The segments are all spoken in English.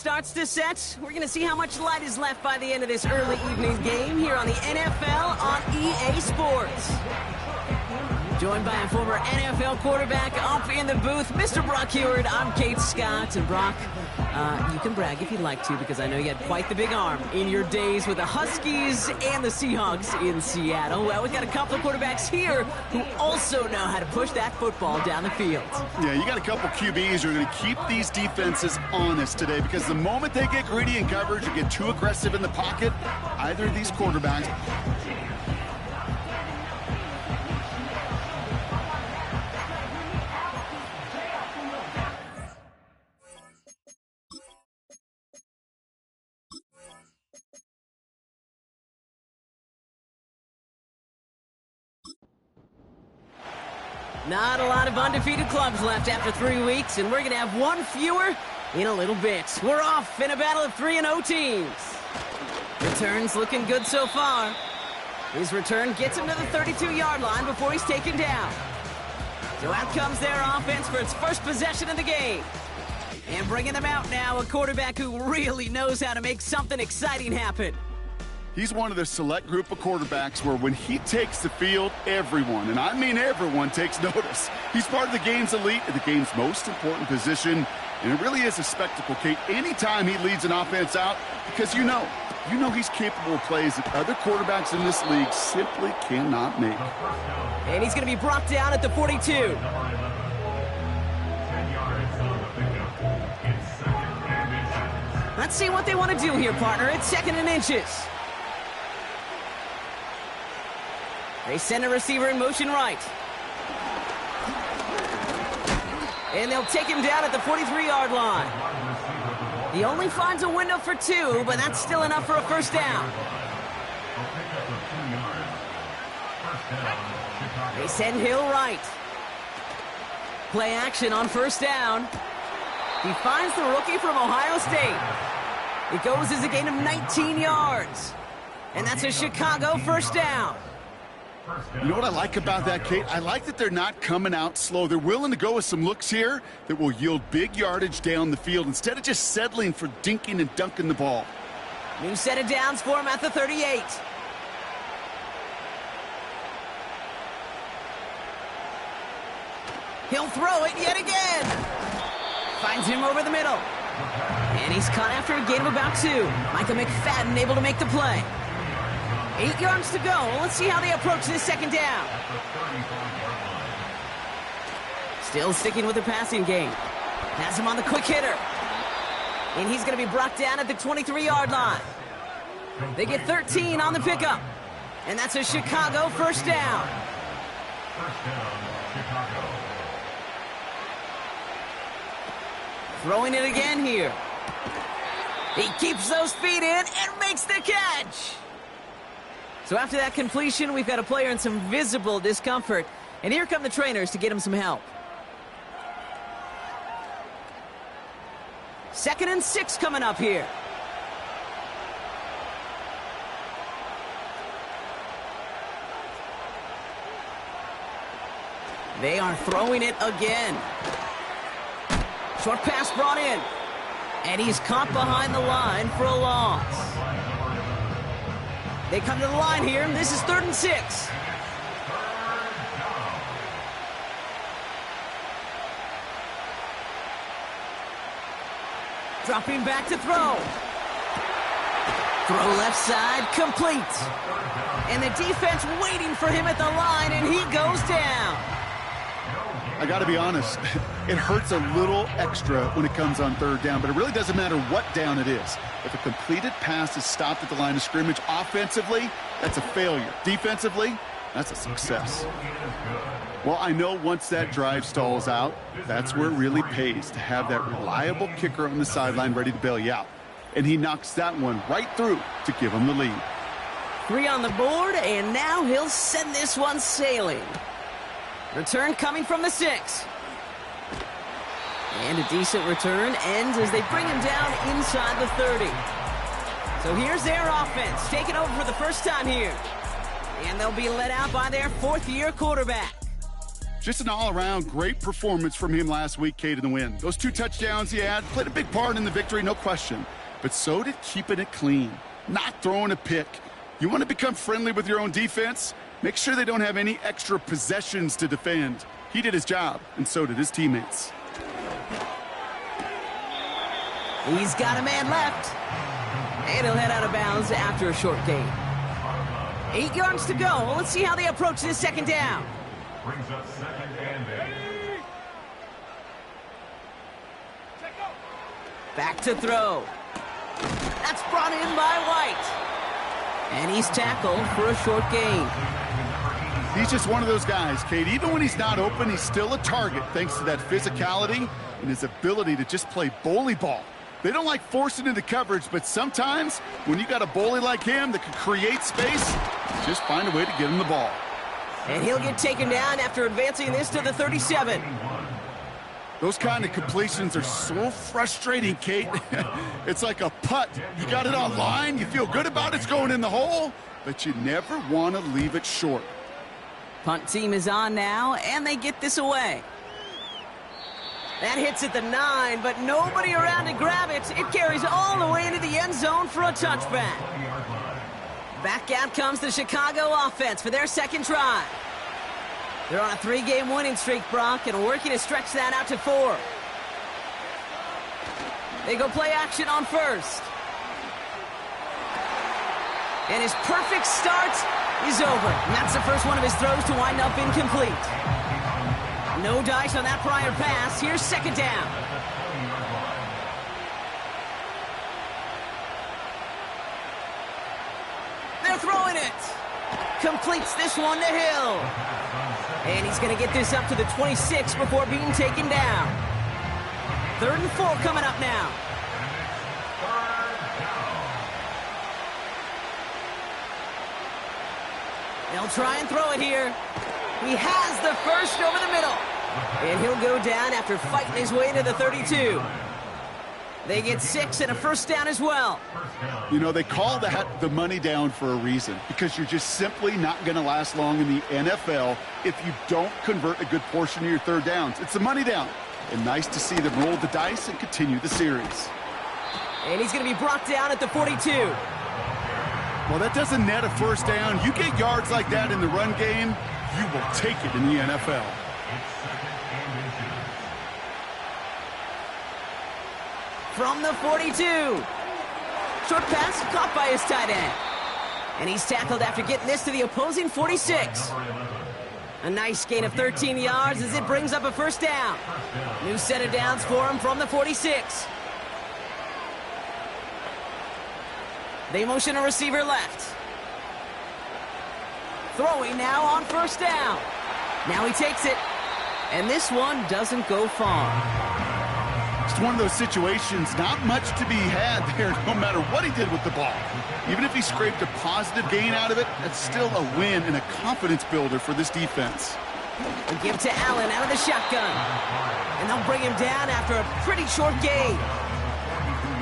Starts to set. We're going to see how much light is left by the end of this early evening game here on the NFL on EA Sports. Joined by a former NFL quarterback up in the booth, Mr. Brock Heward. I'm Kate Scott. And Brock, you can brag if you'd like to, because I know you had quite the big arm in your days with the Huskies and the Seahawks in Seattle. Well, we've got a couple of quarterbacks here who also know how to push that football down the field. Yeah, you got a couple QBs who are going to keep these defenses honest today, because the moment they get greedy in coverage or get too aggressive in the pocket, either of these quarterbacks... Not a lot of undefeated clubs left after 3 weeks, and we're going to have one fewer in a little bit. We're off in a battle of 3-0 teams. Returns looking good so far. His return gets him to the 32-yard line before he's taken down. So out comes their offense for its first possession of the game. And bringing them out now, a quarterback who really knows how to make something exciting happen. He's one of the select group of quarterbacks where when he takes the field, everyone, and I mean everyone, takes notice. He's part of the game's elite and the game's most important position, and it really is a spectacle, Kate, anytime he leads an offense out, because you know he's capable of plays that other quarterbacks in this league simply cannot make. And he's going to be brought down at the 42. Let's see what they want to do here, partner. It's 2nd and inches. They send a receiver in motion right. And they'll take him down at the 43-yard line. He only finds a window for 2, but that's still enough for a first down. They send Hill right. Play action on first down. He finds the rookie from Ohio State. It goes as a gain of 19 yards. And that's a Chicago first down. You know what I like about that, Kate? I like that they're not coming out slow. They're willing to go with some looks here that will yield big yardage down the field instead of just settling for dinking and dunking the ball. New set of downs for him at the 38. He'll throw it yet again. Finds him over the middle. And he's caught after a gain of about 2. Micah McFadden able to make the play. 8 yards to go. Let's see how they approach this second down. Still sticking with the passing game. Has him on the quick hitter. And he's going to be brought down at the 23-yard line. They get 13 on the pickup. And that's a Chicago first down. Throwing it again here. He keeps those feet in and makes the catch. So after that completion, we've got a player in some visible discomfort. And here come the trainers to get him some help. 2nd and 6 coming up here. They are throwing it again. Short pass brought in. And he's caught behind the line for a loss. They come to the line here, and this is 3rd and 6. Dropping back to throw. Throw left side, complete. And the defense waiting for him at the line, and he goes down. I got to be honest, it hurts a little extra when it comes on 3rd down, but it really doesn't matter what down it is. If a completed pass is stopped at the line of scrimmage, offensively, that's a failure. Defensively, that's a success. Well, I know once that drive stalls out, that's where it really pays to have that reliable kicker on the sideline ready to bail you out. And he knocks that one right through to give him the lead. 3 on the board, and now he'll send this one sailing. Return coming from the 6. And a decent return ends as they bring him down inside the 30. So here's their offense, taking over for the first time here. And they'll be led out by their 4th-year quarterback. Just an all-around great performance from him last week, Kate, in the win. Those 2 touchdowns he had played a big part in the victory, no question. But so did keeping it clean, not throwing a pick. You want to become friendly with your own defense? Make sure they don't have any extra possessions to defend. He did his job, and so did his teammates. He's got a man left. And he'll head out of bounds after a short gain. 8 yards to go. Well, let's see how they approach this second down. Brings up second and 8. Back to throw. That's brought in by White. And he's tackled for a short gain. He's just one of those guys, Kate. Even when he's not open, he's still a target thanks to that physicality and his ability to just play bully ball. They don't like forcing into coverage, but sometimes when you got a bully like him that can create space, just find a way to get him the ball. And he'll get taken down after advancing this to the 37. Those kind of completions are so frustrating, Kate. It's like a putt. You got it on line, you feel good about it's going in the hole, but you never want to leave it short. Punt team is on now, and they get this away. That hits at the 9, but nobody around to grab it. It carries all the way into the end zone for a touchback. Back out comes the Chicago offense for their second try. They're on a 3-game winning streak, Brock, and working to stretch that out to 4. They go play action on first. And his perfect start is over. And that's the first one of his throws to wind up incomplete. No dice on that prior pass. Here's second down. They're throwing it. Completes this one to Hill. And he's going to get this up to the 26 before being taken down. 3rd and 4 coming up now. They'll try and throw it here. He has the first over the middle. And he'll go down after fighting his way into the 32. They get 6 and a first down as well. You know, they call that the money down for a reason, because you're just simply not going to last long in the NFL if you don't convert a good portion of your third downs. It's the money down. And nice to see them roll the dice and continue the series. And he's going to be brought down at the 42. Well, that doesn't net a first down. You get yards like that in the run game, you will take it in the NFL. From the 42. Short pass caught by his tight end. And he's tackled after getting this to the opposing 46. A nice gain of 13 yards as it brings up a first down. New set of downs for him from the 46. They motion a receiver left. Throwing now on first down. Now he takes it. And this one doesn't go far. It's one of those situations, not much to be had there no matter what he did with the ball. Even if he scraped a positive gain out of it, that's still a win and a confidence builder for this defense. They give to Allen out of the shotgun. And they'll bring him down after a pretty short gain.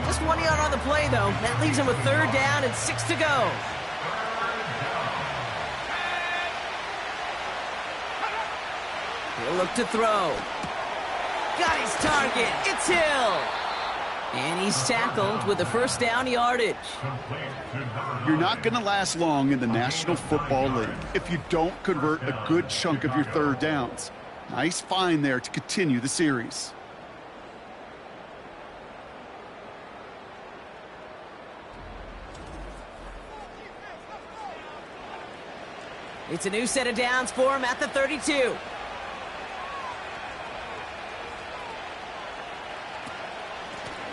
Just 1 yard on the play, though. That leaves him with 3rd down and 6 to go. He'll look to throw. Got his target. It's Hill. And he's tackled with the first down yardage. You're not going to last long in the National Football League if you don't convert a good chunk of your third downs. Nice find there to continue the series. It's a new set of downs for him at the 32.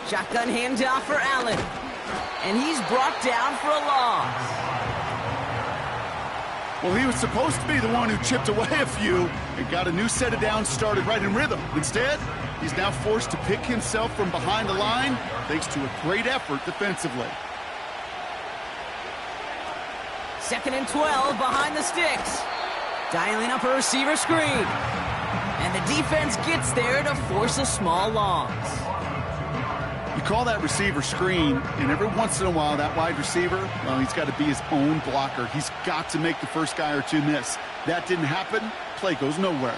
Shotgun handoff for Allen. And he's brought down for a loss. Well, he was supposed to be the one who chipped away a few and got a new set of downs started right in rhythm. Instead, he's now forced to pick himself from behind the line thanks to a great effort defensively. 2nd and 12 behind the sticks. Dialing up a receiver screen. And the defense gets there to force a small loss. You call that receiver screen, and every once in a while, that wide receiver, well, he's got to be his own blocker. He's got to make the first guy or two miss. That didn't happen. Play goes nowhere.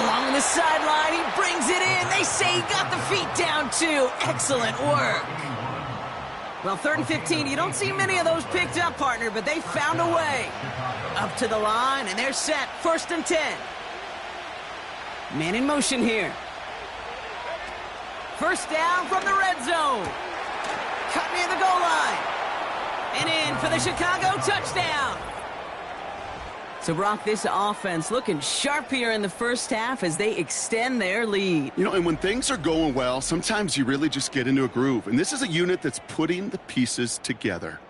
Along the sideline, he brings it in. They say he got the feet down, too. Excellent work. Well, 3rd and 15, you don't see many of those picked up, partner, but they found a way. Up to the line, and they're set. 1st and 10. Man in motion here. 1st down from the red zone. Cut near the goal line. And in for the Chicago touchdown. So, Brock, this offense looking sharp here in the first half as they extend their lead. You know, and when things are going well, sometimes you really just get into a groove. And this is a unit that's putting the pieces together.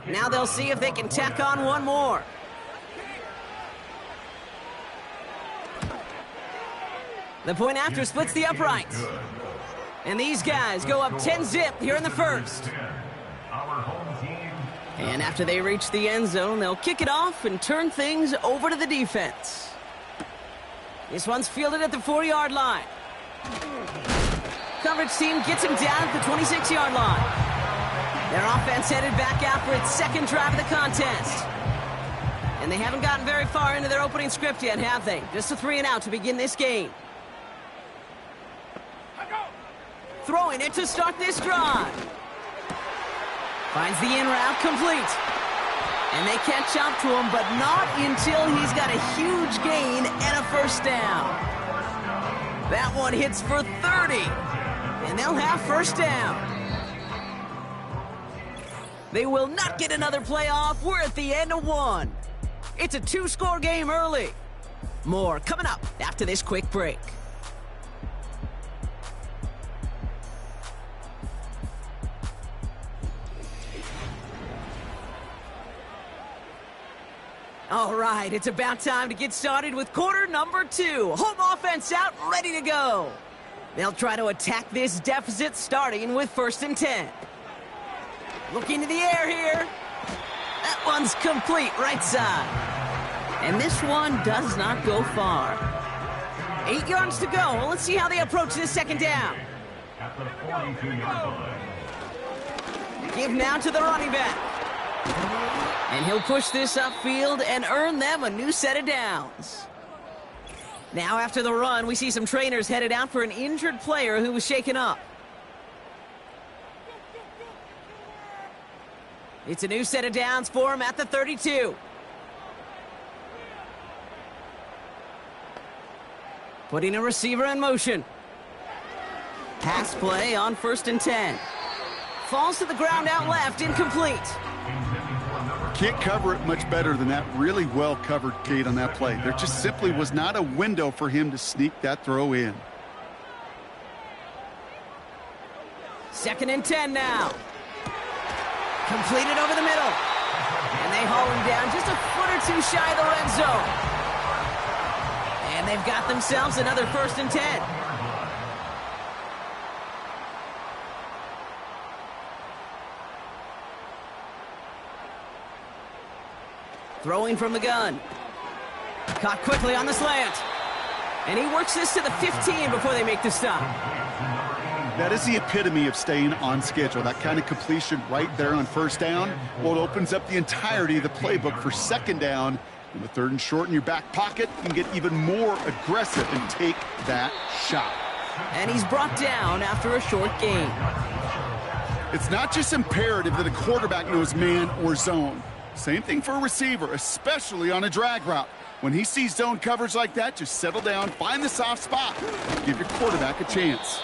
Now they'll see if they can tack on one more. The point after splits the uprights. And these guys go up 10-zip here in the first. And after they reach the end zone, they'll kick it off and turn things over to the defense. This one's fielded at the 4-yard line. Coverage team gets him down at the 26-yard line. Their offense headed back out for its 2nd drive of the contest. And they haven't gotten very far into their opening script yet, have they? Just a 3-and-out to begin this game. Throwing it to start this drive. Finds the in route complete. And they catch up to him, but not until he's got a huge gain and a 1st down. That one hits for 30. And they'll have 1st down. They will not get another play off. We're at the end of 1. It's a 2-score game early. More coming up after this quick break. All right, it's about time to get started with quarter number 2. Home offense out, ready to go. They'll try to attack this deficit starting with 1st and 10. Looking to the air here. That one's complete right side. And this one does not go far. 8 yards to go. Well, let's see how they approach this 2nd down. At the 42-yard line. Give now to the running back. And he'll push this upfield and earn them a new set of downs. Now after the run, we see some trainers headed out for an injured player who was shaken up. It's a new set of downs for him at the 32. Putting a receiver in motion. Pass play on 1st and 10. Falls to the ground out left, incomplete. Can't cover it much better than that really well-covered gate on that play. There just simply was not a window for him to sneak that throw in. 2nd and 10 now. Completed over the middle. And they haul him down just a foot or 2 shy of the red zone. And they've got themselves another 1st and 10. Throwing from the gun. Caught quickly on the slant. And he works this to the 15 before they make the stop. That is the epitome of staying on schedule. That kind of completion right there on 1st down. Well, it opens up the entirety of the playbook for 2nd down. And the 3rd and short in your back pocket, you can get even more aggressive and take that shot. And he's brought down after a short gain. It's not just imperative that a quarterback knows man or zone. Same thing for a receiver, especially on a drag route. When he sees zone coverage like that, just settle down, find the soft spot, give your quarterback a chance.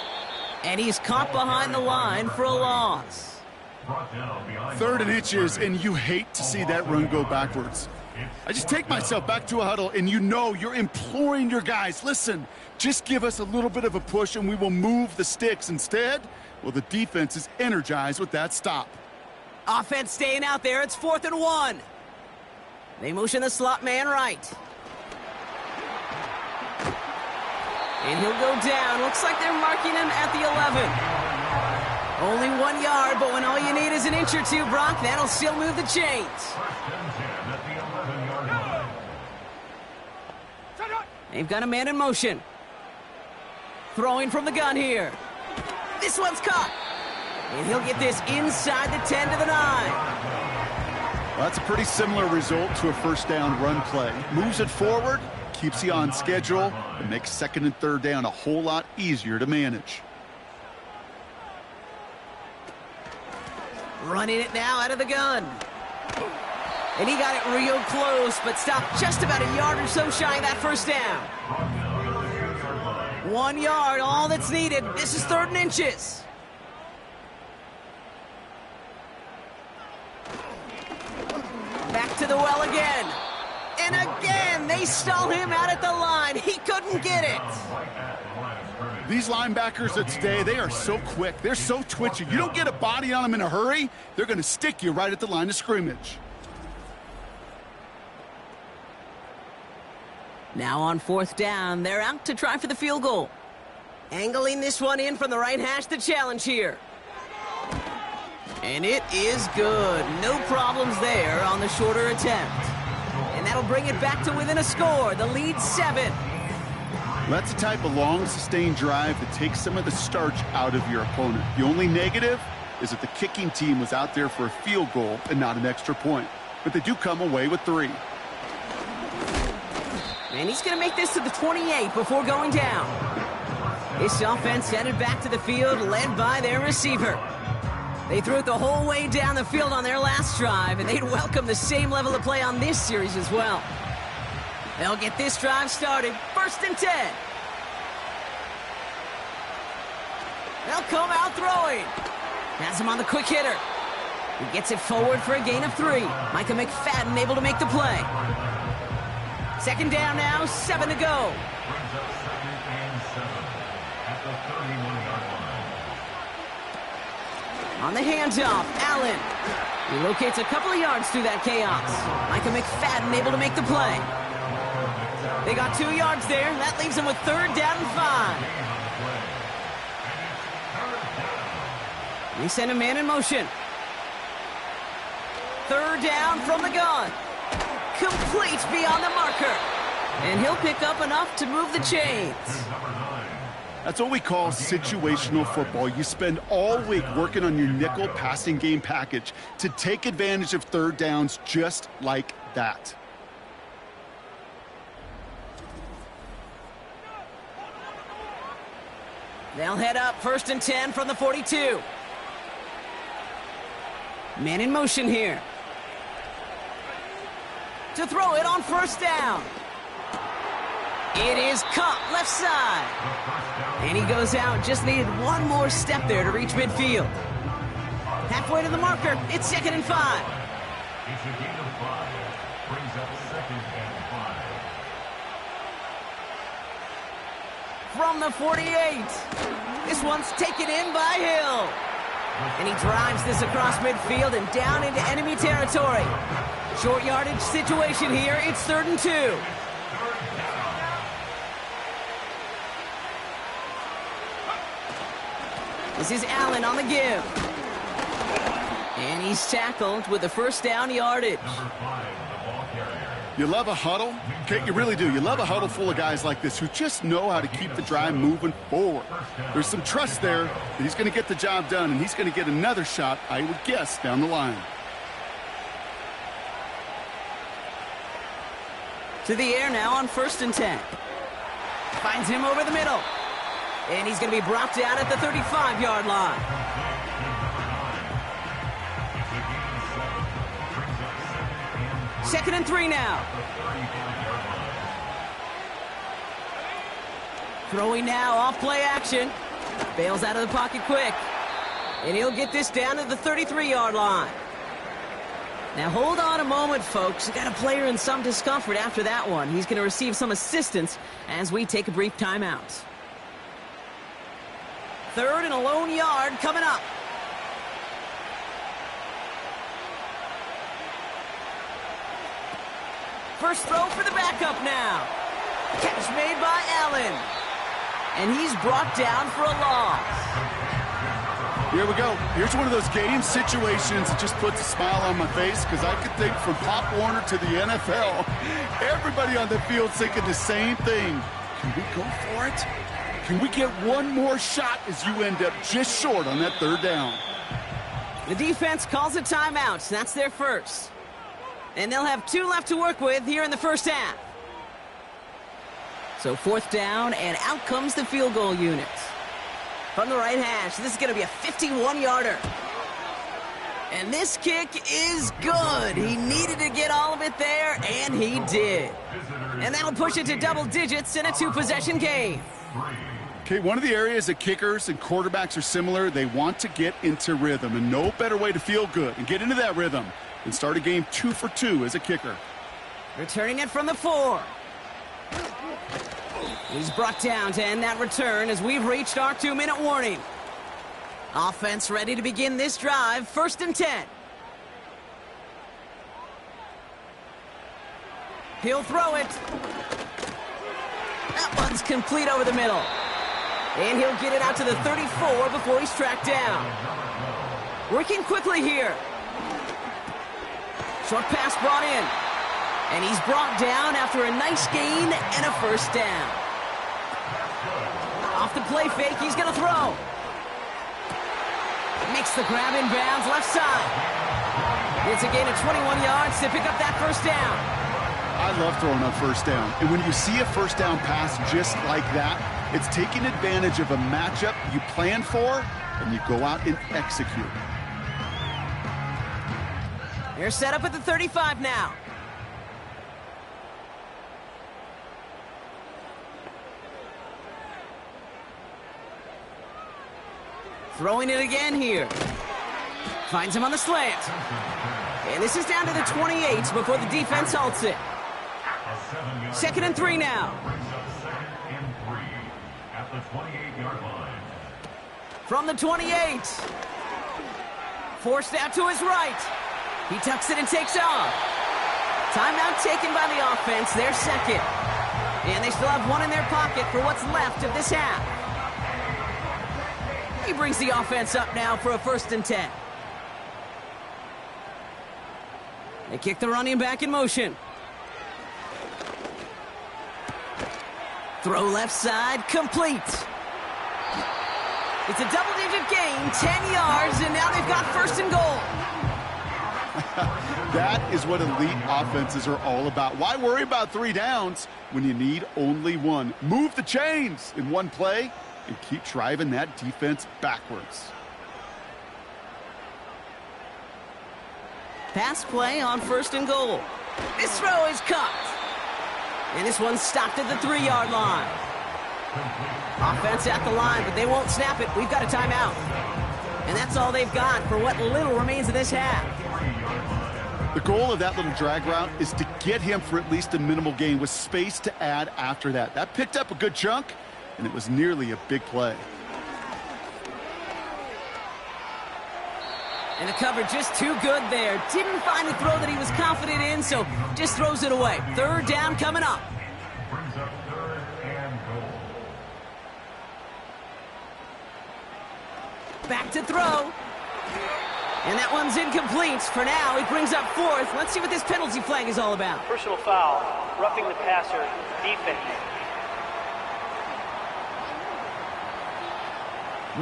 And he's caught behind the line for a loss. 3rd and inches, and you hate to see that run go backwards. I just take myself back to a huddle, and you know you're imploring your guys, listen, just give us a little bit of a push, and we will move the sticks. Instead, well, the defense is energized with that stop. Offense staying out there. It's 4th and 1. They motion the slot man right. And he'll go down. Looks like they're marking him at the 11. Only 1 yard, but when all you need is an inch or 2, Brock, that'll still move the chains. They've got a man in motion. Throwing from the gun here. This one's caught. And he'll get this inside the 10 to the 9. That's a pretty similar result to a first down run play. Moves it forward, keeps you on schedule, and makes second and third down a whole lot easier to manage. Running it now out of the gun. And he got it real close, but stopped just about a yard or so shy of that first down. 1 yard, all that's needed. This is 3rd and inches. Back to the well again. And again, they stall him out at the line. He couldn't get it. These linebackers of today, they are so quick. They're so twitchy. You don't get a body on them in a hurry, they're going to stick you right at the line of scrimmage. Now on 4th down, they're out to try for the field goal. Angling this one in from the right hash, the challenge here. And it is good. No problems there on the shorter attempt. And that'll bring it back to within a score. The lead's 7. That's the type of long, sustained drive that takes some of the starch out of your opponent. The only negative is that the kicking team was out there for a field goal and not an extra point. But they do come away with 3. And he's going to make this to the 28 before going down. This offense headed back to the field, led by their receiver. They threw it the whole way down the field on their last drive, and they'd welcome the same level of play on this series as well. They'll get this drive started. 1st and 10. They'll come out throwing. Has him on the quick hitter. He gets it forward for a gain of 3. Micah McFadden able to make the play. 2nd down now, 7 to go. On the handoff, Allen. He locates a couple of yards through that chaos. Micah McFadden able to make the play. They got 2 yards there. That leaves them with 3rd down and 5. They send a man in motion. 3rd down from the gun. Complete beyond the marker. And he'll pick up enough to move the chains. That's what we call situational football. You spend all week working on your nickel passing game package to take advantage of 3rd downs just like that. They'll head up 1st and 10 from the 42. Man in motion here. To throw it on 1st down. It is caught left side. And he goes out. Just needed one more step there to reach midfield. Halfway to the marker. It's 2nd and 5. It's a gain of 5. Brings up 2nd and 5. From the 48. This one's taken in by Hill. And he drives this across midfield and down into enemy territory. Short yardage situation here. It's 3rd and 2. This is Allen on the give. And he's tackled with the 1st down yardage. Number 5, the ball carrier. You love a huddle? Okay, you really do. You love a huddle full of guys like this who just know how to keep the drive moving forward. There's some trust there that he's going to get the job done, and he's going to get another shot, I would guess, down the line. To the air now on 1st and 10. Finds him over the middle. And he's going to be brought down at the 35-yard line. Second and 3 now. Throwing now off play action. Bails out of the pocket quick. And he'll get this down to the 33-yard line. Now hold on a moment, folks. We got a player in some discomfort after that one. He's going to receive some assistance as we take a brief timeout. 3rd and a lone yard coming up. First throw for the backup now. Catch made by Allen. And he's brought down for a loss. Here we go. Here's one of those game situations that just puts a smile on my face, because I could think from Pop Warner to the NFL, everybody on the field's thinking the same thing. Can we go for it? Can we get one more shot as you end up just short on that 3rd down? The defense calls a timeout. That's their first. And they'll have 2 left to work with here in the first half. So 4th down, and out comes the field goal unit. From the right hash, this is going to be a 51-yarder. And this kick is good. He needed to get all of it there, and he did. And that'll push it to double digits in a 2-possession game. Okay, one of the areas that kickers and quarterbacks are similar, they want to get into rhythm, and no better way to feel good and get into that rhythm than start a game 2 for 2 as a kicker. Returning it from the 4. He's brought down to end that return as we've reached our 2-minute warning. Offense ready to begin this drive, 1st and 10. He'll throw it. That one's complete over the middle. And he'll get it out to the 34 before he's tracked down. Working quickly here. Short pass brought in. And he's brought down after a nice gain and a 1st down. Off the play fake, he's going to throw. Makes the grab in bounds, left side. It's a gain of 21 yards to pick up that 1st down. I love throwing on 1st down. And when you see a 1st down pass just like that, it's taking advantage of a matchup you planned for, and you go out and execute. They're set up at the 35 now. Throwing it again here. Finds him on the slant. And this is down to the 28 before the defense halts it. 2nd and 3 now. At the 28-yard line. From the 28. Forced out to his right. He tucks it and takes off. Timeout taken by the offense, their 2nd. And they still have 1 in their pocket for what's left of this half. He brings the offense up now for a 1st and 10. They kick the running back in motion. Throw left side, complete. It's a double-digit gain, 10 yards, and now they've got 1st and goal. That is what elite offenses are all about. Why worry about 3 downs when you need only 1? Move the chains in one play and keep driving that defense backwards. Pass play on 1st and goal. This throw is caught. And this one's stopped at the 3-yard line. Offense at the line, but they won't snap it. We've got a timeout. And that's all they've got for what little remains of this half. The goal of that little drag route is to get him for at least a minimal gain with space to add after that. That picked up a good chunk, and it was nearly a big play. And the cover just too good there. Didn't find the throw that he was confident in, so just throws it away. 3rd down coming up. Brings up 3rd and goal. Back to throw. And that one's incomplete. For now, he brings up 4th. Let's see what this penalty flag is all about. Personal foul, roughing the passer, defense.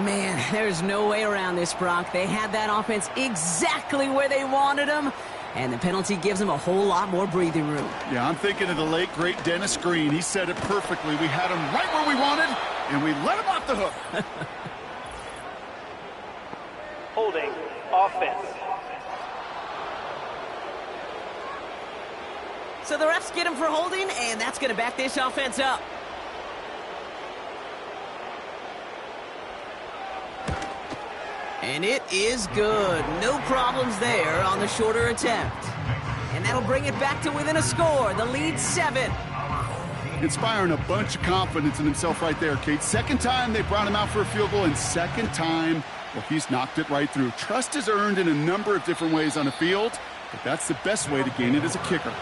Man, there's no way around this, Brock. They had that offense exactly where they wanted them, and the penalty gives them a whole lot more breathing room. Yeah, I'm thinking of the late, great Dennis Green. He said it perfectly. We had him right where we wanted, and we let him off the hook. Holding, offense. So the refs get him for holding, and that's going to back this offense up. And it is good. No problems there on the shorter attempt. And that'll bring it back to within a score. The lead's 7. Inspiring a bunch of confidence in himself right there, Kate. 2nd time they brought him out for a field goal, and 2nd time, well, he's knocked it right through. Trust is earned in a number of different ways on the field, but that's the best way to gain it as a kicker.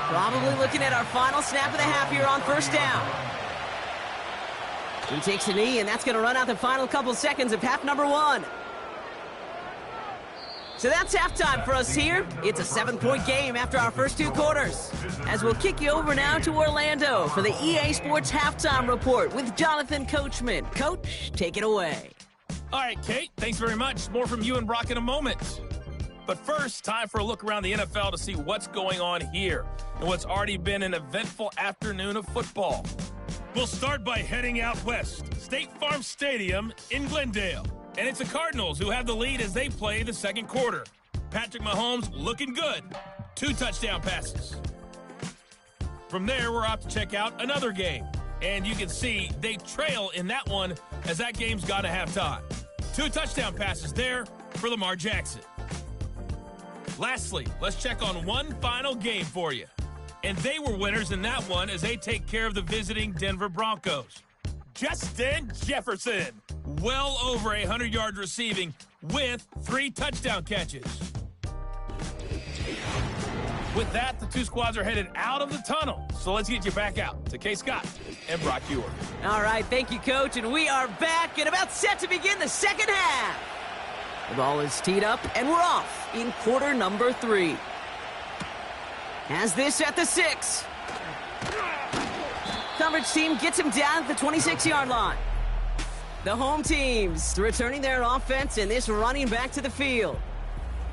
Probably looking at our final snap of the half here on 1st down. He takes a knee, and that's going to run out the final couple seconds of half number 1. So that's halftime for us here. It's a 7-point game after our first 2 quarters. As we'll kick you over now to Orlando for the EA Sports Halftime Report with Jonathan Coachman. Coach, take it away. All right, Kate, thanks very much. More from you and Brock in a moment. But first, time for a look around the NFL to see what's going on here and what's already been an eventful afternoon of football. We'll start by heading out west, State Farm Stadium in Glendale. And it's the Cardinals who have the lead as they play the second quarter. Patrick Mahomes looking good. 2 touchdown passes. From there, we're off to check out another game. And you can see they trail in that one as that game's gone to halftime. 2 touchdown passes there for Lamar Jackson. Lastly, let's check on one final game for you. And they were winners in that one as they take care of the visiting Denver Broncos. Justin Jefferson, well over 100 yards receiving with 3 touchdown catches. With that, the 2 squads are headed out of the tunnel. So let's get you back out to Kay Scott and Brock Ewer. All right, thank you, Coach. And we are back and about set to begin the second half. The ball is teed up, and we're off in quarter number 3. Has this at the 6. Coverage team gets him down at the 26-yard line. The home team's returning their offense and this running back to the field.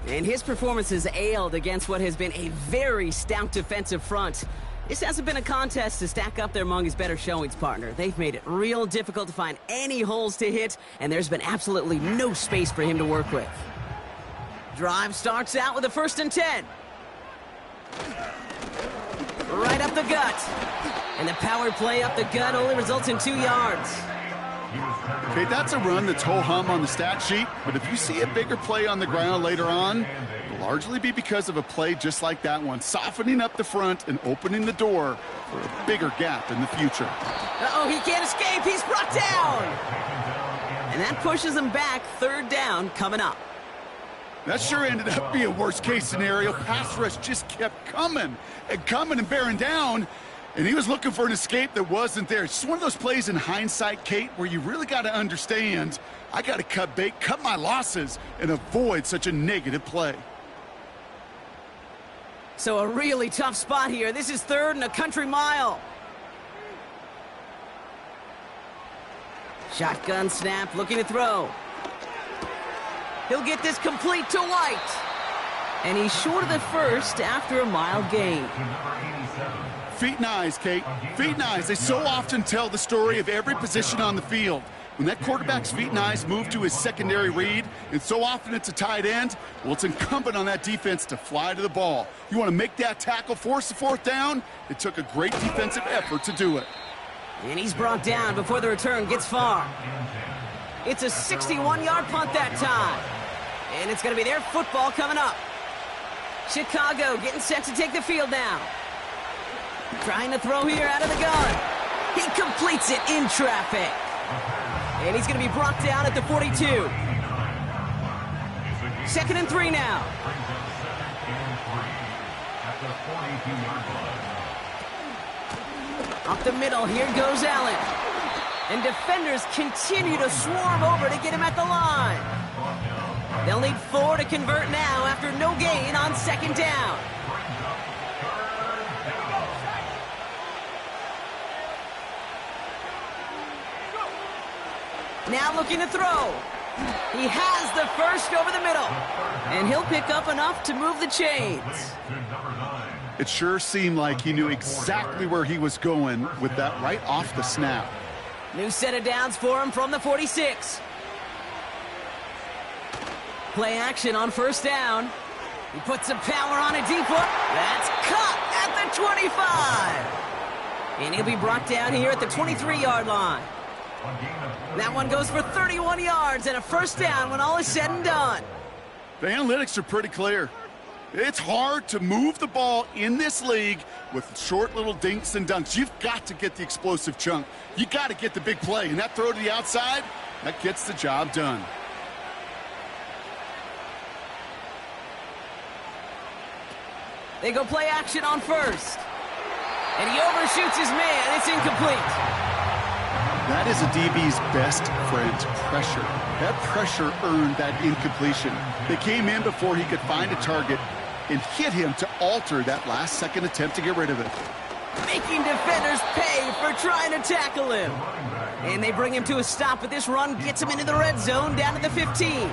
And his performance has ailed against what has been a very stout defensive front. This hasn't been a contest to stack up there among his better showings, partner. They've made it real difficult to find any holes to hit, and there's been absolutely no space for him to work with. Drive starts out with a 1st and 10. Right up the gut. And the power play up the gut only results in 2 yards. Okay, that's a run that's ho-hum on the stat sheet, but if you see a bigger play on the ground later on, it'll largely be because of a play just like that one, softening up the front and opening the door for a bigger gap in the future. Uh-oh, he can't escape. He's brought down. And that pushes him back. 3rd down coming up. That sure ended up being worst-case scenario. Pass rush just kept coming and bearing down. And he was looking for an escape that wasn't there. It's just one of those plays in hindsight, Kate, where you really got to understand, I got to cut bait, cut my losses, and avoid such a negative play. So a really tough spot here. This is 3rd and a country mile. Shotgun snap, looking to throw. He'll get this complete to White. And he's short of the 1st after a mile gain. Feet and eyes, Kate. Feet and eyes. They so often tell the story of every position on the field. When that quarterback's feet and eyes move to his secondary read, and so often it's a tight end, well, it's incumbent on that defense to fly to the ball. You want to make that tackle, force the 4th down? It took a great defensive effort to do it. And he's brought down before the return gets far. It's a 61-yard punt that time. And it's going to be their football coming up. Chicago getting set to take the field now. Trying to throw here out of the gun. He completes it in traffic. And he's going to be brought down at the 42. 2nd and 3 now. Up the middle, here goes Allen. And defenders continue to swarm over to get him at the line. They'll need 4 to convert now after no gain on 2nd down. Now looking to throw. He has the 1st over the middle. And he'll pick up enough to move the chains. It sure seemed like he knew exactly where he was going with that right off the snap. New set of downs for him from the 46. Play action on 1st down. He puts some power on a deep hook. That's cut at the 25. And he'll be brought down here at the 23-yard line. That one goes for 31 yards and a 1st down when all is said and done. The analytics are pretty clear. It's hard to move the ball in this league with short little dinks and dunks. You've got to get the explosive chunk. You got to get the big play. And that throw to the outside, that gets the job done. They go play action on 1st. And he overshoots his man. It's incomplete. That is a DB's best friend, pressure. That pressure earned that incompletion. They came in before he could find a target and hit him to alter that last-second attempt to get rid of it. Making defenders pay for trying to tackle him. And they bring him to a stop, but this run gets him into the red zone down to the 15.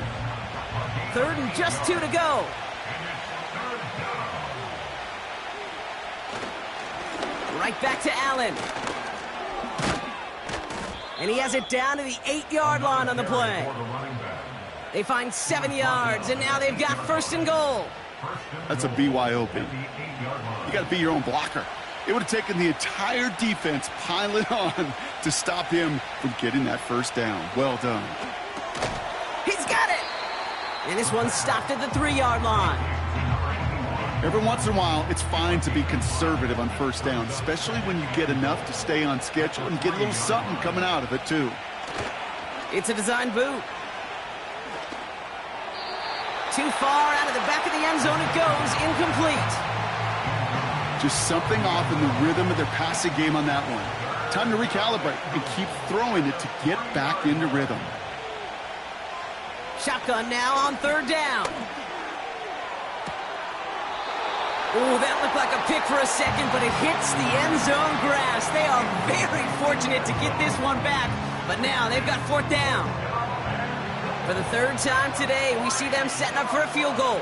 3rd and just 2 to go. Right back to Allen. And he has it down to the 8-yard line on the play. They find 7 yards, and now they've got first and goal. That's a BYOB. You got to be your own blocker. It would have taken the entire defense piling on to stop him from getting that first down. Well done. He's got it! And this one stopped at the 3-yard line. Every once in a while, it's fine to be conservative on first down, especially when you get enough to stay on schedule and get a little something coming out of it, too. It's a design boot. Too far out of the back of the end zone it goes, incomplete. Just something off in the rhythm of their passing game on that one. Time to recalibrate and keep throwing it to get back into rhythm. Shotgun now on 3rd down. Oh, that looked like a pick for a second, but it hits the end zone grass. They are very fortunate to get this one back, but now they've got 4th down. For the 3rd time today, we see them setting up for a field goal.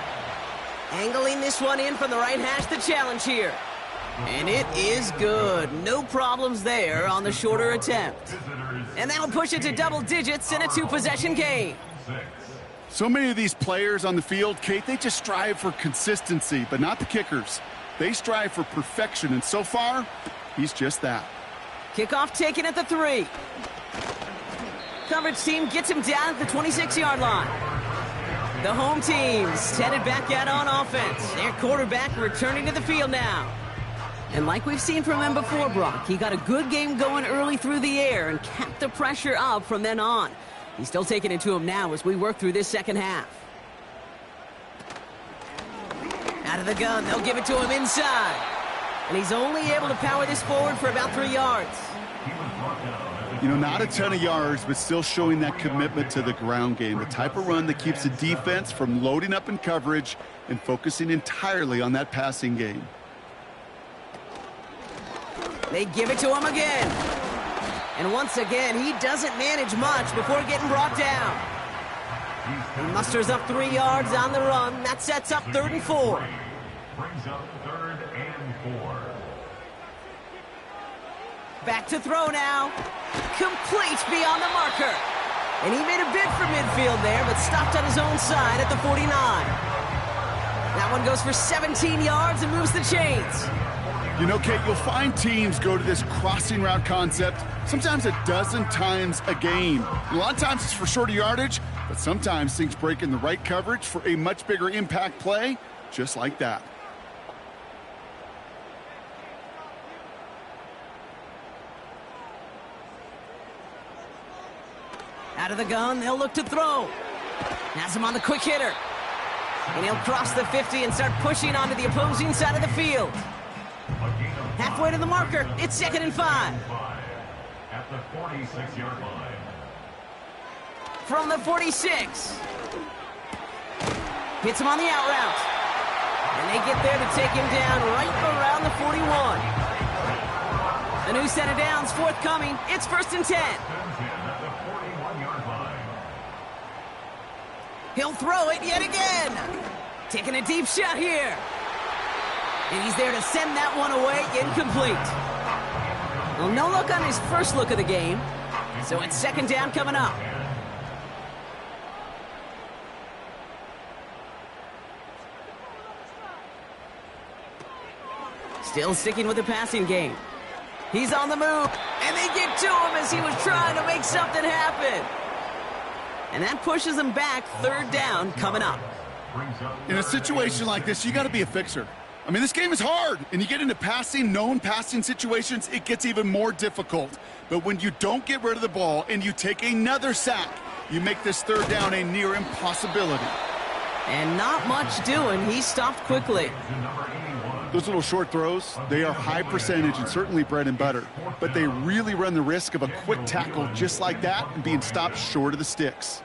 Angling this one in from the right hash, the challenge here. And it is good. No problems there on the shorter attempt. And that'll push it to double digits in a 2-possession game. So many of these players on the field, Kate, they just strive for consistency, but not the kickers. They strive for perfection, and so far, he's just that. Kickoff taken at the 3. Coverage team gets him down at the 26-yard line. The home team's headed back out on offense. Their quarterback returning to the field now. And like we've seen from him before, Brock, he got a good game going early through the air and kept the pressure up from then on. He's still taking it to him now as we work through this second half. Out of the gun, they'll give it to him inside. And he's only able to power this forward for about 3 yards. You know, not a ton of yards, but still showing that commitment to the ground game. The type of run that keeps the defense from loading up in coverage and focusing entirely on that passing game. They give it to him again. And once again, he doesn't manage much before getting brought down. He musters up 3 yards on the run. That sets up 3rd and 4. Brings up 3rd and 4. Back to throw now. Complete beyond the marker. And he made a bid for midfield there, but stopped on his own side at the 49. That one goes for 17 yards and moves the chains. You know, Kate, you'll find teams go to this crossing route concept sometimes a dozen times a game. A lot of times it's for shorter yardage, but sometimes things break in the right coverage for a much bigger impact play, just like that. Out of the gun, they'll look to throw. Has him on the quick hitter. And he'll cross the 50 and start pushing onto the opposing side of the field. Halfway to the marker, it's 2nd and 5. At the 46-yard line. From the 46. Hits him on the out route. And they get there to take him down right around the 41. A new set of downs forthcoming. It's 1st and 10. At the 41-yard line. He'll throw it yet again. Taking a deep shot here. And he's there to send that one away, incomplete. Well, no look on his first look of the game. So it's 2nd down coming up. Still sticking with the passing game. He's on the move, and they get to him as he was trying to make something happen. And that pushes him back, 3rd down coming up. In a situation like this, you got to be a fixer. I mean, this game is hard, and you get into known passing situations, it gets even more difficult. But when you don't get rid of the ball and you take another sack, you make this 3rd down a near impossibility. And not much doing. He stopped quickly. Those little short throws, they are high percentage and certainly bread and butter. But they really run the risk of a quick tackle just like that and being stopped short of the sticks.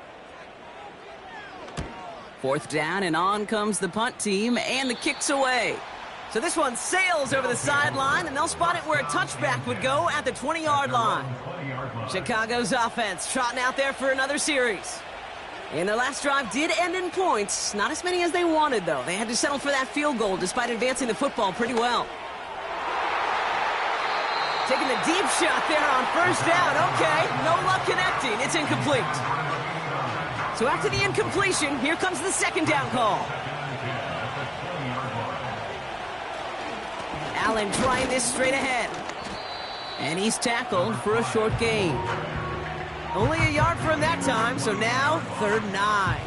4th down, and on comes the punt team, and the kick's away. So this one sails over the sideline, and they'll spot it where a touchback would go at the 20-yard line. Chicago's offense trotting out there for another series. And their last drive did end in points. Not as many as they wanted, though. They had to settle for that field goal despite advancing the football pretty well. Taking the deep shot there on first down. Okay, no luck connecting. It's incomplete. So after the incompletion, here comes the second down call. Allen trying this straight ahead. And he's tackled for a short gain. Only a yard for him that time, so now 3rd and 9.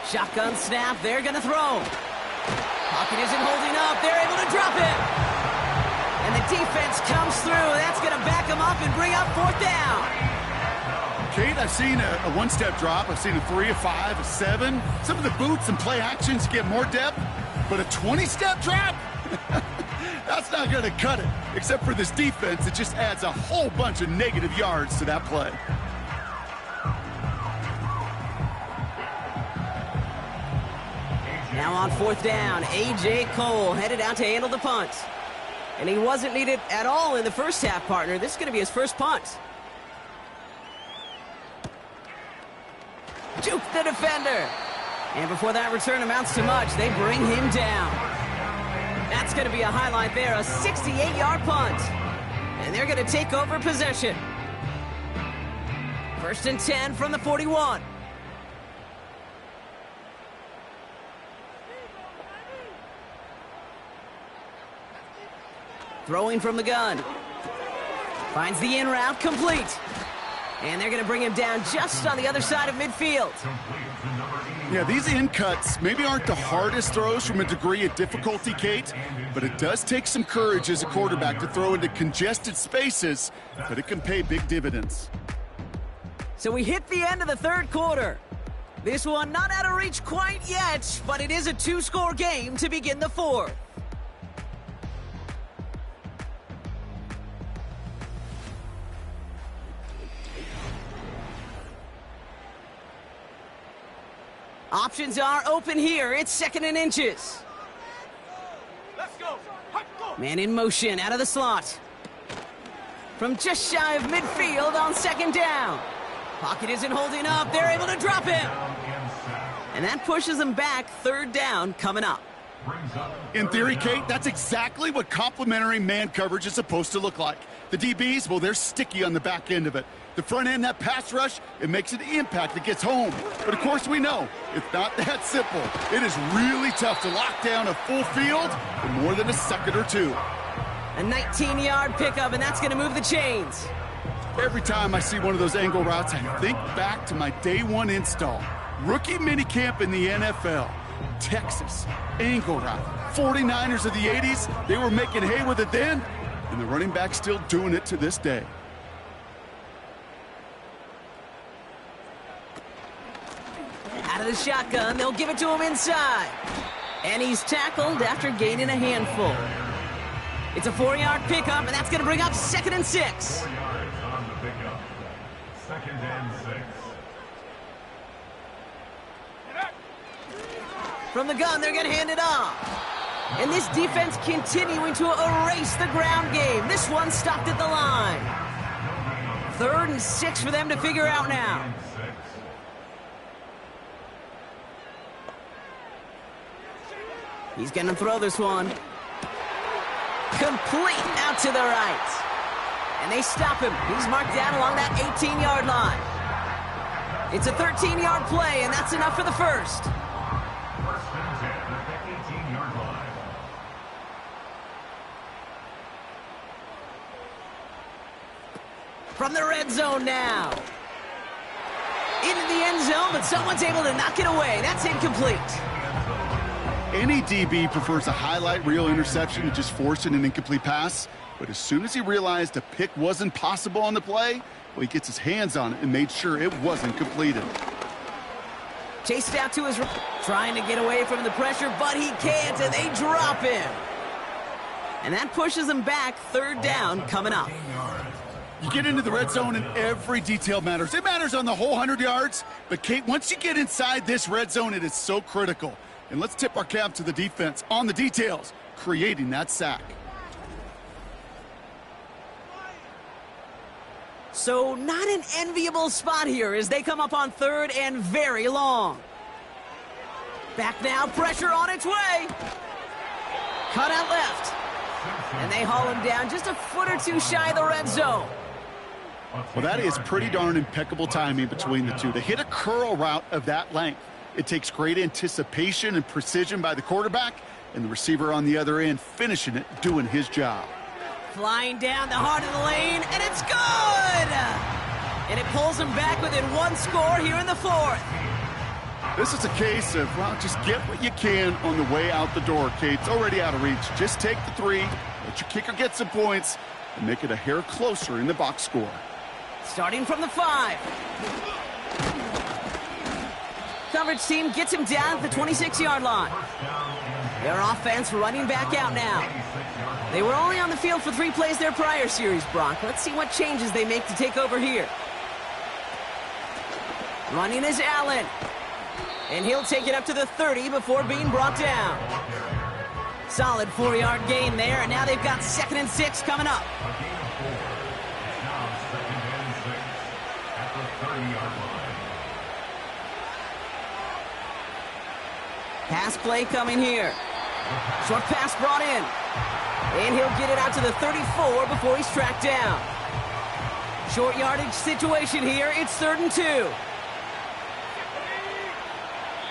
Shotgun snap, they're going to throw. Pocket isn't holding up, they're able to drop it. And the defense comes through, that's going to back them up and bring up 4th down. Kate, I've seen a one-step drop. I've seen a 3, a 5, a 7. Some of the boots and play actions get more depth, but a 20-step drop? That's not going to cut it. Except for this defense, it just adds a whole bunch of negative yards to that play. Now on 4th down, A.J. Cole headed out to handle the punt. And he wasn't needed at all in the first half, partner. This is going to be his first punt. Juke the defender. And before that return amounts to much, they bring him down. That's going to be a highlight there, a 68-yard punt. And they're going to take over possession. 1st and 10 from the 41. Throwing from the gun. Finds the in route, complete. And they're going to bring him down just on the other side of midfield. Yeah, these in cuts maybe aren't the hardest throws from a degree of difficulty, Kate, but it does take some courage as a quarterback to throw into congested spaces, but it can pay big dividends. So we hit the end of the 3rd quarter. This one not out of reach quite yet, but it is a 2-score game to begin the 4th. Options are open here. It's 2nd and inches. Let's go. Man in motion out of the slot. From just shy of midfield on 2nd down. Pocket isn't holding up. They're able to drop him. And that pushes them back. 3rd down coming up. In theory, Kate, that's exactly what complementary man coverage is supposed to look like. The DBs, well, they're sticky on the back end of it. The front end, that pass rush, it makes an impact that gets home. But, of course, we know it's not that simple. It is really tough to lock down a full field for more than a second or two. A 19-yard pickup, and that's going to move the chains. Every time I see one of those angle routes, I think back to my day 1 install. Rookie minicamp in the NFL. Texas, angle route. 49ers of the 80s, they were making hay with it then, and the running back's still doing it to this day. Out of the shotgun, they'll give it to him inside. And he's tackled after gaining a handful. It's a 4-yard pickup, and that's going to bring up 2nd and 6. 4 yards on the pickup. 2nd and 6. From the gun, they're going to hand it off. And this defense continuing to erase the ground game. This one stopped at the line. 3rd and 6 for them to figure out now. He's going to throw this one. Complete out to the right. And they stop him. He's marked down along that 18-yard line. It's a 13-yard play, and that's enough for the first. 1st and 10 at the 18-yard line. From the red zone now. Into the end zone, but someone's able to knock it away. That's incomplete. Any DB prefers a highlight reel interception to just forcing an incomplete pass. But as soon as he realized a pick wasn't possible on the play, well, he gets his hands on it and made sure it wasn't completed. Chased out to his right, trying to get away from the pressure, but he can't, and they drop him. And that pushes him back. 3rd down coming up. You get into the red zone and every detail matters. It matters on the whole 100 yards. But, Kate, once you get inside this red zone, it is so critical. And let's tip our cap to the defense on the details, creating that sack. So not an enviable spot here as they come up on third and very long. Back now, pressure on its way. Cut out left. And they haul him down just a foot or two shy of the red zone. Well, that is pretty darn impeccable timing between the two. To hit a curl route of that length, it takes great anticipation and precision by the quarterback, and the receiver on the other end finishing it, doing his job. Flying down the heart of the lane, and it's good! And it pulls them back within one score here in the fourth. This is a case of, well, just get what you can on the way out the door, Kate. It's already out of reach. Just take the 3, let your kicker get some points, and make it a hair closer in the box score. Starting from the 5. Coverage team gets him down at the 26-yard line. Their offense running back out now. They were only on the field for 3 plays their prior series, Brock. Let's see what changes they make to take over here. Running is Allen. And he'll take it up to the 30 before being brought down. Solid 4-yard gain there, and now they've got 2nd and 6 coming up. Pass play coming here. Short pass brought in. And he'll get it out to the 34 before he's tracked down. Short yardage situation here. It's 3rd and 2.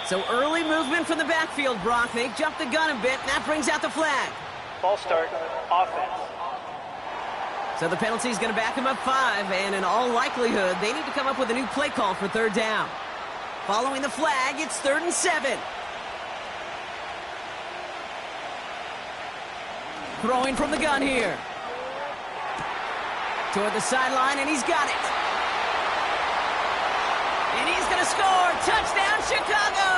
So early movement from the backfield, Brock. They jumped the gun a bit, and that brings out the flag. Ball start, offense. So the penalty is going to back him up 5, and in all likelihood, they need to come up with a new play call for 3rd down. Following the flag, it's 3rd and 7. Throwing from the gun here. Toward the sideline, and he's got it. And he's going to score. Touchdown, Chicago!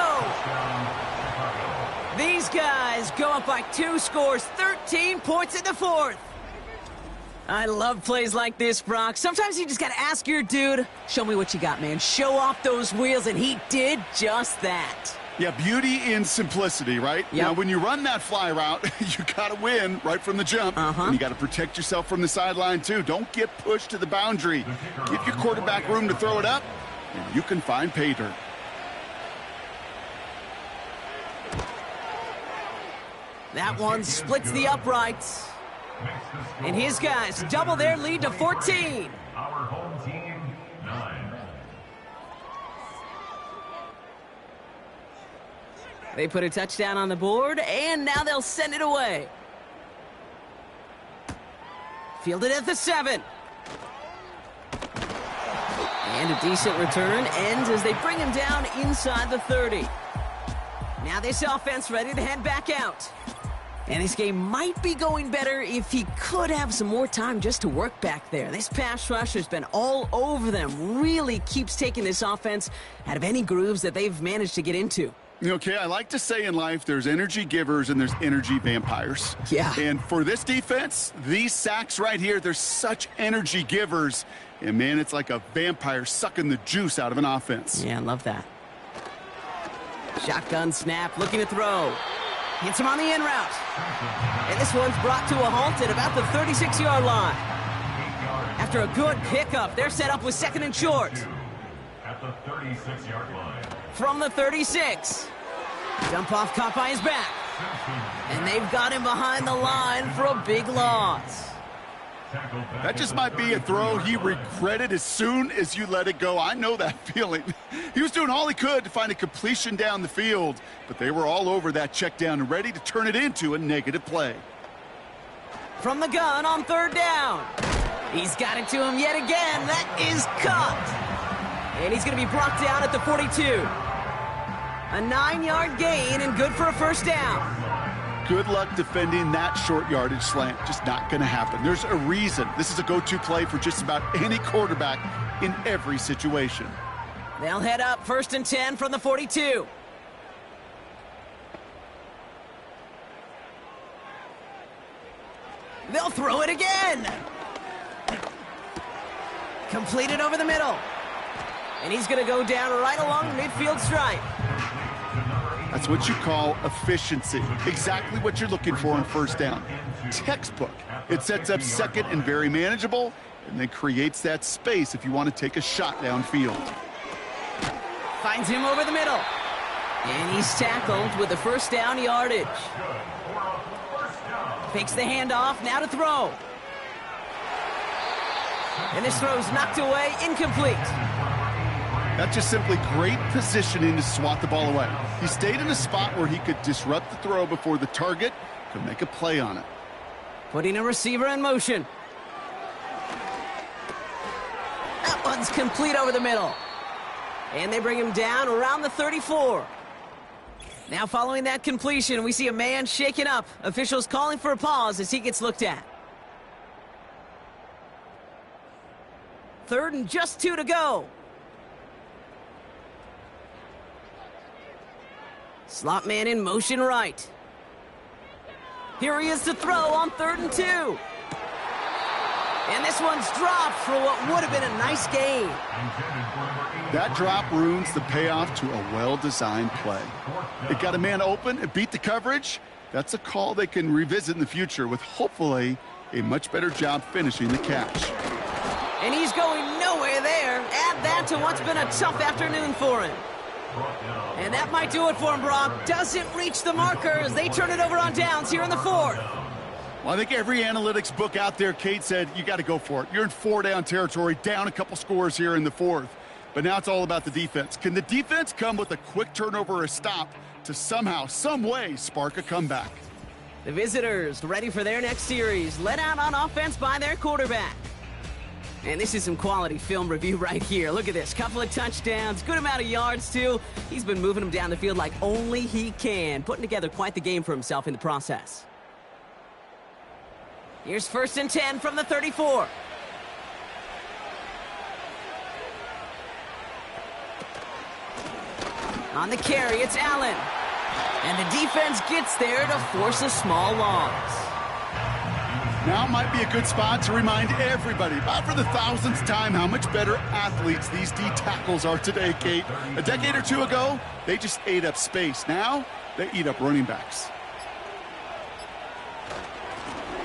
These guys go up by 2 scores, 13 points in the 4th. I love plays like this, Brock. Sometimes you just got to ask your dude, show me what you got, man. Show off those wheels, and he did just that. Yeah, beauty in simplicity, right? Yep. Now, when you run that fly route, you got to win right from the jump. And you got to protect yourself from the sideline, too. Don't get pushed to the boundary. Give your quarterback room to throw it up, and you can find pay dirt. That one splits the uprights. And his guys double their lead to 14. Our home team, 9. They put a touchdown on the board, and now they'll send it away. Fielded at the 7. And a decent return ends as they bring him down inside the 30. Now this offense ready to head back out. And this game might be going better if he could have some more time just to work back there. This pass rush has been all over them. Really keeps taking this offense out of any grooves that they've managed to get into. Okay, I like to say in life there's energy givers and there's energy vampires. Yeah. And for this defense, these sacks right here, they're such energy givers. And, man, it's like a vampire sucking the juice out of an offense. Yeah, I love that. Shotgun snap, looking to throw. Hits him on the in route. And this one's brought to a halt at about the 36-yard line. After a good pickup, they're set up with 2nd and short. At the 36-yard line. From the 36. Dump off caught by his back. And they've got him behind the line for a big loss. That just might be a throw he regretted as soon as you let it go. I know that feeling. He was doing all he could to find a completion down the field, but they were all over that check down and ready to turn it into a negative play. From the gun on 3rd down. He's got it to him yet again. That is caught. And he's going to be brought down at the 42. A 9-yard gain and good for a 1st down. Good luck defending that short yardage slant. Just not going to happen. There's a reason. This is a go-to play for just about any quarterback in every situation. They'll head up 1st and 10 from the 42. They'll throw it again. Completed over the middle. And he's going to go down right along the midfield stripe. That's what you call efficiency. Exactly what you're looking for on 1st down. Textbook. It sets up 2nd and very manageable, and then creates that space if you want to take a shot downfield. Finds him over the middle. And he's tackled with the first down yardage. Fakes the handoff, now to throw. And this throw's knocked away, incomplete. That's just simply great positioning to swat the ball away. He stayed in a spot where he could disrupt the throw before the target could make a play on it. Putting a receiver in motion. That one's complete over the middle. And they bring him down around the 34. Now following that completion, we see a man shaken up. Officials calling for a pause as he gets looked at. 3rd and just 2 to go. Slot man in motion right. Here he is to throw on 3rd and 2. And this one's dropped for what would have been a nice gain. That drop ruins the payoff to a well-designed play. It got a man open, it beat the coverage. That's a call they can revisit in the future with hopefully a much better job finishing the catch. And he's going nowhere there. Add that to what's been a tough afternoon for him. And that might do it for him, Brock. Doesn't reach the marker as they turn it over on downs here in the 4th. Well, I think every analytics book out there, Kate, said you got to go for it. You're in 4-down territory, down a couple scores here in the 4th. But now it's all about the defense. Can the defense come with a quick turnover or a stop to somehow, some way, spark a comeback? The visitors ready for their next series, led out on offense by their quarterback. And this is some quality film review right here. Look at this. Couple of touchdowns, good amount of yards, too. He's been moving them down the field like only he can, putting together quite the game for himself in the process. Here's 1st and 10 from the 34. On the carry, it's Allen. And the defense gets there to force a small loss. Now might be a good spot to remind everybody, about for the 1000th time, how much better athletes these D tackles are today, Kate. A decade or two ago, they just ate up space. Now, they eat up running backs.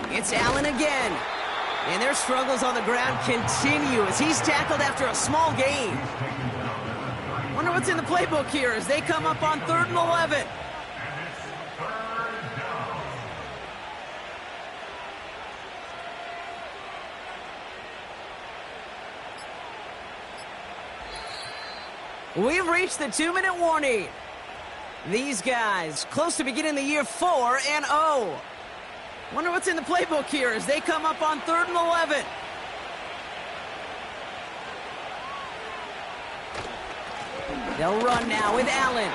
It's Allen again. And their struggles on the ground continue as he's tackled after a small gain. Wonder what's in the playbook here as they come up on 3rd and 11. We've reached the 2-minute warning. These guys close to beginning the year 4-0. Wonder what's in the playbook here as they come up on 3rd and 11. They'll run now with Allen.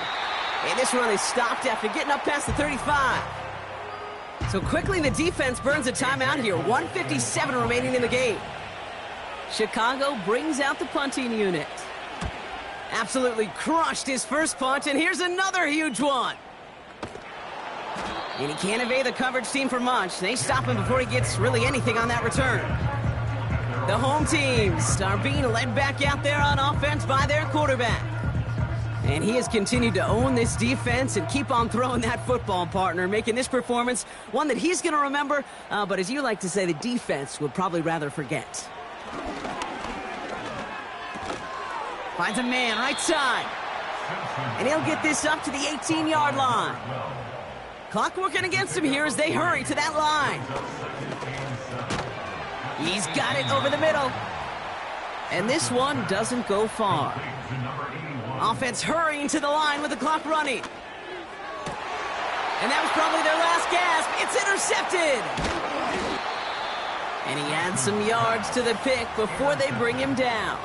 And this run is stopped after getting up past the 35. So quickly the defense burns a timeout here. 1:57 remaining in the game. Chicago brings out the punting unit. Absolutely crushed his first punt, and here's another huge one. And he can't evade the coverage team for much. They stop him before he gets really anything on that return. The home teams are being led back out there on offense by their quarterback. And he has continued to own this defense and keep on throwing that football, partner, making this performance one that he's going to remember, but as you like to say, the defense would probably rather forget. Finds a man right side. And he'll get this up to the 18-yard line. Clock working against him here as they hurry to that line. He's got it over the middle. And this one doesn't go far. Offense hurrying to the line with the clock running. And that was probably their last gasp. It's intercepted. And he adds some yards to the pick before they bring him down.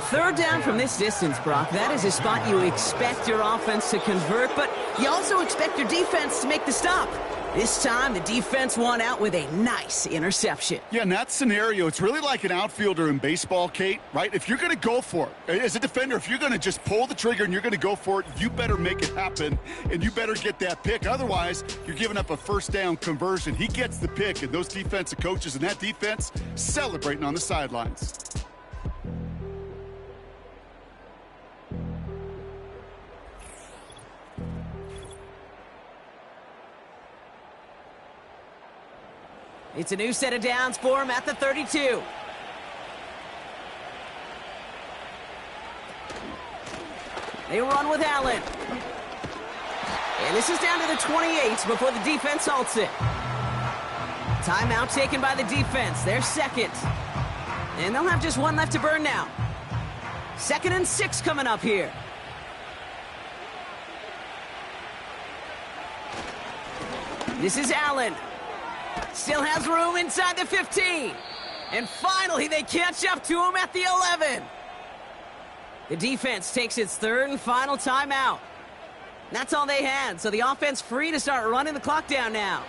3rd down from this distance, Brock. That is a spot you expect your offense to convert, but you also expect your defense to make the stop. This time, the defense won out with a nice interception. Yeah, in that scenario, it's really like an outfielder in baseball, Kate, right? If you're going to go for it, as a defender, if you're going to just pull the trigger and you're going to go for it, you better make it happen, and you better get that pick. Otherwise, you're giving up a 1st down conversion. He gets the pick, and those defensive coaches and that defense celebrating on the sidelines. It's a new set of downs for him at the 32. They run with Allen. And this is down to the 28 before the defense halts it. Timeout taken by the defense. They're second. And they'll have just one left to burn now. 2nd and 6 coming up here. This is Allen. Still has room inside the 15. And finally, they catch up to him at the 11. The defense takes its 3rd and final timeout. That's all they had, so the offense free to start running the clock down now.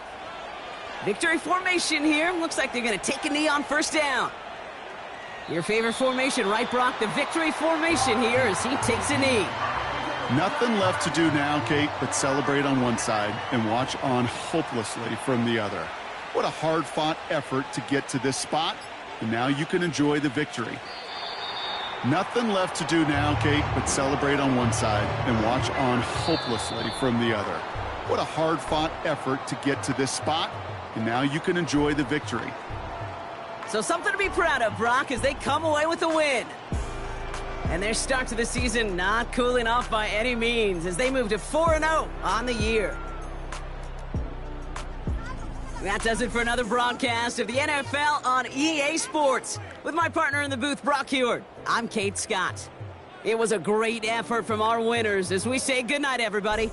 Victory formation here. Looks like they're going to take a knee on 1st down. Your favorite formation, right, Brock? The victory formation here as he takes a knee. Nothing left to do now, Kate, but celebrate on one side and watch on hopelessly from the other. What a hard-fought effort to get to this spot, and now you can enjoy the victory. Nothing left to do now, Kate, but celebrate on one side and watch on hopelessly from the other. What a hard-fought effort to get to this spot, and now you can enjoy the victory. So something to be proud of, Brock, as they come away with a win. And their start to the season not cooling off by any means as they move to 4-0 on the year. That does it for another broadcast of the NFL on EA Sports. With my partner in the booth, Brock Heward, I'm Kate Scott. It was a great effort from our winners as we say goodnight, everybody.